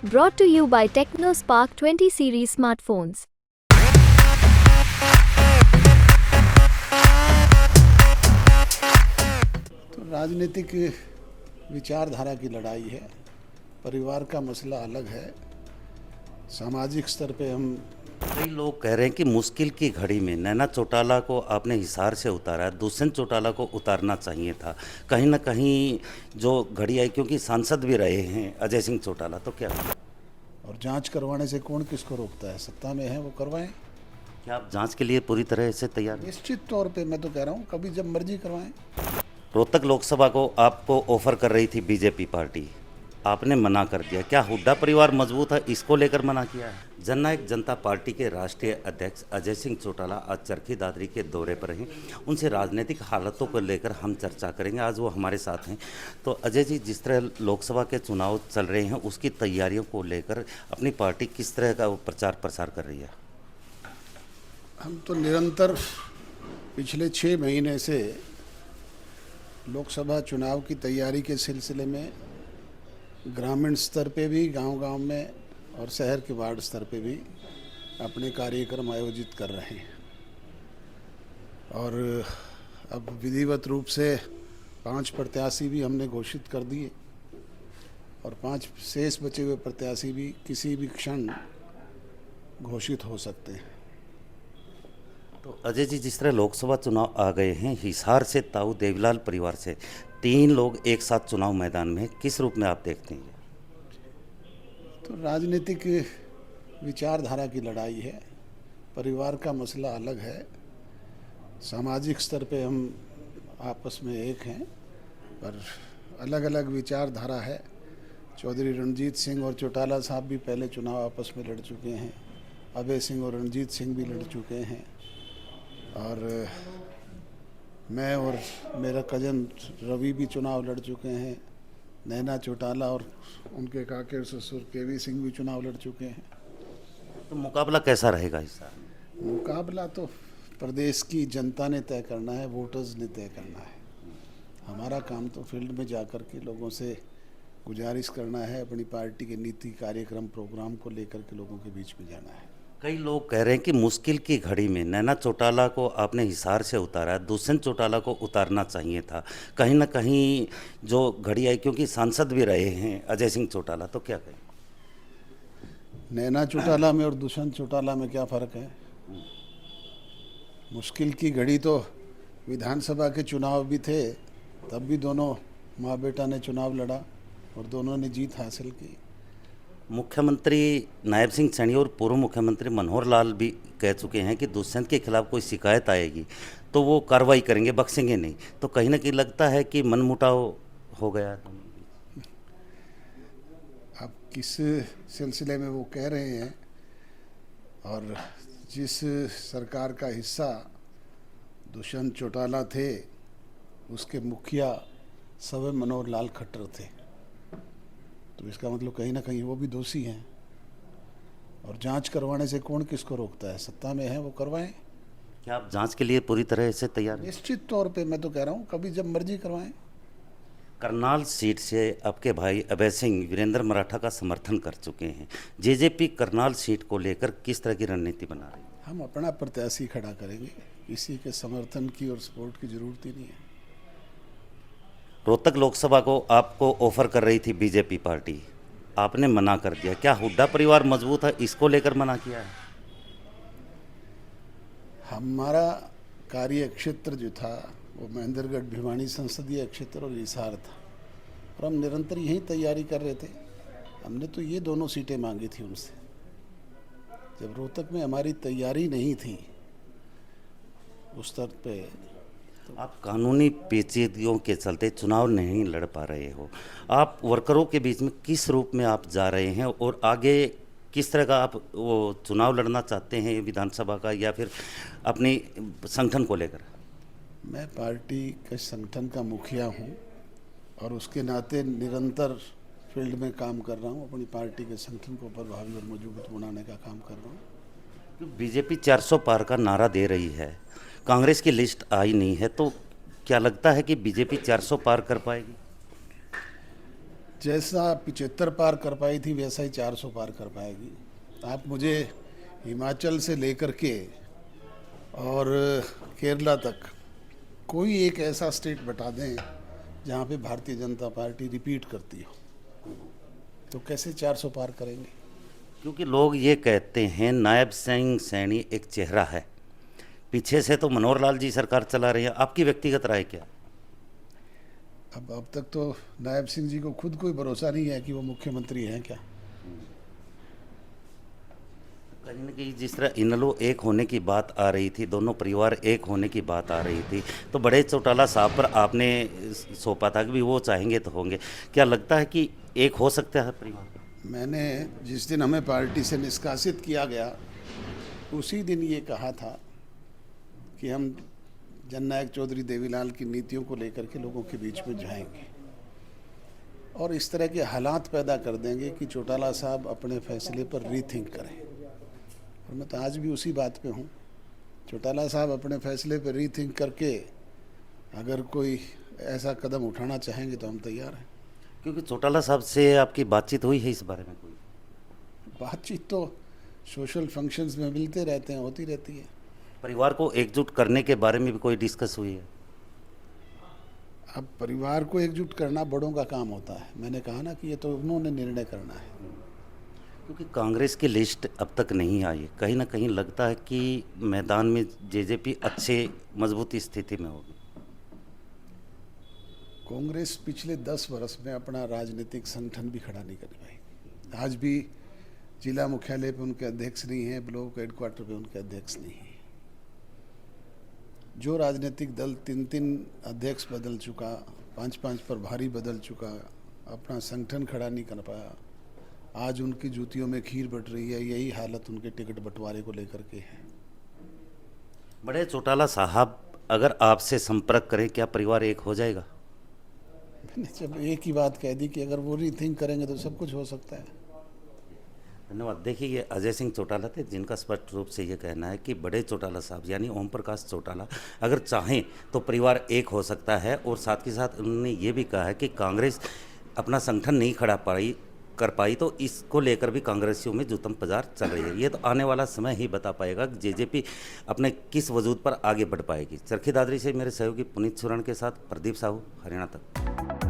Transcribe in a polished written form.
Brought to you by TechnoSpark 20 series smartphones. तो राजनीतिक विचारधारा की लड़ाई है। परिवार का मसला अलग है। सामाजिक स्तर पे हम कई लोग कह रहे हैं कि मुश्किल की घड़ी में नैना चौटाला को आपने हिसार से उतारा है, दुष्यंत चौटाला को उतारना चाहिए था। कहीं ना कहीं जो घड़ी आई, क्योंकि सांसद भी रहे हैं अजय सिंह चौटाला, तो क्या और जांच करवाने से कौन किसको रोकता है? सत्ता में है वो करवाएं। क्या आप जांच के लिए पूरी तरह से तैयार हैं? निश्चित तौर पे मैं तो कह रहा हूँ कभी जब मर्जी करवाएं। रोहतक लोकसभा को आपको ऑफर कर रही थी बीजेपी पार्टी, आपने मना कर दिया। क्या हुड्डा परिवार मजबूत है, इसको लेकर मना किया है? जननायक जनता पार्टी के राष्ट्रीय अध्यक्ष अजय सिंह चौटाला आज चरखी दादरी के दौरे पर हैं। उनसे राजनीतिक हालातों को लेकर हम चर्चा करेंगे। आज वो हमारे साथ हैं। तो अजय जी, जिस तरह लोकसभा के चुनाव चल रहे हैं, उसकी तैयारियों को लेकर अपनी पार्टी किस तरह का प्रचार प्रसार कर रही है? हम तो निरंतर पिछले 6 महीने से लोकसभा चुनाव की तैयारी के सिलसिले में ग्रामीण स्तर पे भी, गांव-गांव में और शहर के वार्ड स्तर पे भी अपने कार्यक्रम आयोजित कर रहे हैं। और अब विधिवत रूप से 5 प्रत्याशी भी हमने घोषित कर दिए और 5 शेष बचे हुए प्रत्याशी भी किसी भी क्षण घोषित हो सकते हैं। तो अजय जी, जिस तरह लोकसभा चुनाव आ गए हैं, हिसार से ताऊ देवीलाल परिवार से 3 लोग एक साथ चुनाव मैदान में, किस रूप में आप देखते हैं? तो राजनीतिक विचारधारा की लड़ाई है। परिवार का मसला अलग है। सामाजिक स्तर पे हम आपस में एक हैं, पर अलग अलग विचारधारा है। चौधरी रणजीत सिंह और चौटाला साहब भी पहले चुनाव आपस में लड़ चुके हैं। अभय सिंह और रणजीत सिंह भी लड़ चुके हैं। और मैं और मेरा कजन रवि भी चुनाव लड़ चुके हैं। नैना चौटाला और उनके काके और ससुर केवी सिंह भी चुनाव लड़ चुके हैं। तो मुकाबला कैसा रहेगा इस साल? मुकाबला तो प्रदेश की जनता ने तय करना है, वोटर्स ने तय करना है। हमारा काम तो फील्ड में जाकर के लोगों से गुजारिश करना है, अपनी पार्टी के नीति, कार्यक्रम, प्रोग्राम को लेकर के लोगों के बीच में जाना है। कई लोग कह रहे हैं कि मुश्किल की घड़ी में नैना चौटाला को आपने हिसार से उतारा है, दुष्यंत चौटाला को उतारना चाहिए था। कहीं ना कहीं जो घड़ी आई, क्योंकि सांसद भी रहे हैं अजय सिंह चौटाला, तो क्या कहें? नैना चौटाला में और दुष्यंत चौटाला में क्या फ़र्क है? मुश्किल की घड़ी तो विधानसभा के चुनाव भी थे, तब भी दोनों माँ बेटा ने चुनाव लड़ा और दोनों ने जीत हासिल की। मुख्यमंत्री नायब सिंह सैनी और पूर्व मुख्यमंत्री मनोहर लाल भी कह चुके हैं कि दुष्यंत के खिलाफ कोई शिकायत आएगी तो वो कार्रवाई करेंगे, बख्शेंगे नहीं। तो कहीं ना कहीं लगता है कि मनमुटाव हो गया। अब किस सिलसिले में वो कह रहे हैं, और जिस सरकार का हिस्सा दुष्यंत चौटाला थे उसके मुखिया सवै मनोहर लाल खट्टर थे, तो इसका मतलब कहीं ना कहीं वो भी दोषी हैं। और जांच करवाने से कौन किसको रोकता है? सत्ता में है वो करवाएं। क्या आप जांच के लिए पूरी तरह से तैयार हैं? निश्चित तौर पे मैं तो कह रहा हूँ कभी जब मर्जी करवाएं। करनाल सीट से आपके भाई अभय सिंह वीरेंद्र मराठा का समर्थन कर चुके हैं। जेजेपी करनाल सीट को लेकर किस तरह की रणनीति बना रही है? हम अपना प्रत्याशी खड़ा करेंगे, किसी के समर्थन की और सपोर्ट की जरूरत ही नहीं है। रोहतक लोकसभा को आपको ऑफर कर रही थी बीजेपी पार्टी, आपने मना कर दिया। क्या हुड्डा परिवार मजबूत है, इसको लेकर मना किया है? हमारा कार्य क्षेत्र जो था वो महेंद्रगढ़ भिवानी संसदीय क्षेत्र और हिसार था, और हम निरंतर यही तैयारी कर रहे थे। हमने तो ये दोनों सीटें मांगी थी उनसे। जब रोहतक में हमारी तैयारी नहीं थी उस स्तर पे, आप कानूनी पेचीदगियों के चलते चुनाव नहीं लड़ पा रहे हो। आप वर्करों के बीच में किस रूप में आप जा रहे हैं और आगे किस तरह का आप वो चुनाव लड़ना चाहते हैं, विधानसभा का या फिर अपनी संगठन को लेकर? मैं पार्टी के संगठन का मुखिया हूँ और उसके नाते निरंतर फील्ड में काम कर रहा हूँ। अपनी पार्टी के संगठन को प्रभावी और मजबूत बनाने का काम कर रहा हूँ। बीजेपी 400 पार का नारा दे रही है, कांग्रेस की लिस्ट आई नहीं है, तो क्या लगता है कि बीजेपी 400 पार कर पाएगी? जैसा 75 पार कर पाई थी वैसा ही 400 पार कर पाएगी। आप मुझे हिमाचल से लेकर के और केरला तक कोई एक ऐसा स्टेट बता दें जहाँ पे भारतीय जनता पार्टी रिपीट करती हो, तो कैसे 400 पार करेंगे? क्योंकि लोग ये कहते हैं नायब सिंह सैनी एक चेहरा है, पीछे से तो मनोहर लाल जी सरकार चला रही है। आपकी व्यक्तिगत राय क्या? अब तक तो नायब सिंह जी को खुद कोई भरोसा नहीं है कि वो मुख्यमंत्री हैं क्या। कहीं ना कहीं जिस तरह इनलो एक होने की बात आ रही थी, दोनों परिवार एक होने की बात आ रही थी, तो बड़े चौटाला साहब पर आपने सौंपा था कि भी वो चाहेंगे तो होंगे। क्या लगता है कि एक हो सकता है परिवार? मैंने जिस दिन हमें पार्टी से निष्कासित किया गया उसी दिन ये कहा था कि हम जननायक चौधरी देवीलाल की नीतियों को लेकर के लोगों के बीच में जाएंगे और इस तरह के हालात पैदा कर देंगे कि चौटाला साहब अपने फैसले पर रीथिंक करें। और मैं तो आज भी उसी बात पे हूँ। चौटाला साहब अपने फैसले पर रीथिंक करके अगर कोई ऐसा कदम उठाना चाहेंगे तो हम तैयार हैं। क्योंकि चौटाला साहब से आपकी बातचीत हुई है इस बारे में? कोई बातचीत तो सोशल फंक्शंस में मिलते रहते हैं, होती रहती है। परिवार को एकजुट करने के बारे में भी कोई डिस्कस हुई है? अब परिवार को एकजुट करना बड़ों का काम होता है। मैंने कहा ना कि ये तो उन्होंने निर्णय करना है। क्योंकि कांग्रेस की लिस्ट अब तक नहीं आई है, कहीं ना कहीं लगता है कि मैदान में जेजेपी अच्छे मजबूत स्थिति में होगी। कांग्रेस पिछले 10 वर्ष में अपना राजनीतिक संगठन भी खड़ा नहीं कर पाई। आज भी जिला मुख्यालय पे उनके अध्यक्ष नहीं है, ब्लॉक हेडक्वार्टर पे उनके अध्यक्ष नहीं है। जो राजनीतिक दल 3-3 अध्यक्ष बदल चुका, 5-5 प्रभारी बदल चुका, अपना संगठन खड़ा नहीं कर पाया, आज उनकी जूतियों में खीर बट रही है। यही हालत उनके टिकट बंटवारे को लेकर के है। बड़े चौटाला साहब अगर आपसे संपर्क करें, क्या परिवार एक हो जाएगा? मैंने जब एक ही बात कह दी कि अगर वो रीथिंक करेंगे तो सब कुछ हो सकता है। धन्यवाद। देखिए, ये अजय सिंह चौटाला थे जिनका स्पष्ट रूप से ये कहना है कि बड़े चौटाला साहब यानी ओम प्रकाश चौटाला अगर चाहें तो परिवार एक हो सकता है। और साथ के साथ उन्होंने ये भी कहा है कि कांग्रेस अपना संगठन नहीं खड़ा कर पाई तो इसको लेकर भी कांग्रेसियों में जुतम पजार चल रही है। ये तो आने वाला समय ही बता पाएगा कि जेजेपी अपने किस वजूद पर आगे बढ़ पाएगी। चरखी दादरी से मेरे सहयोगी पुनीत सुरण के साथ प्रदीप साहू, हरियाणा तक।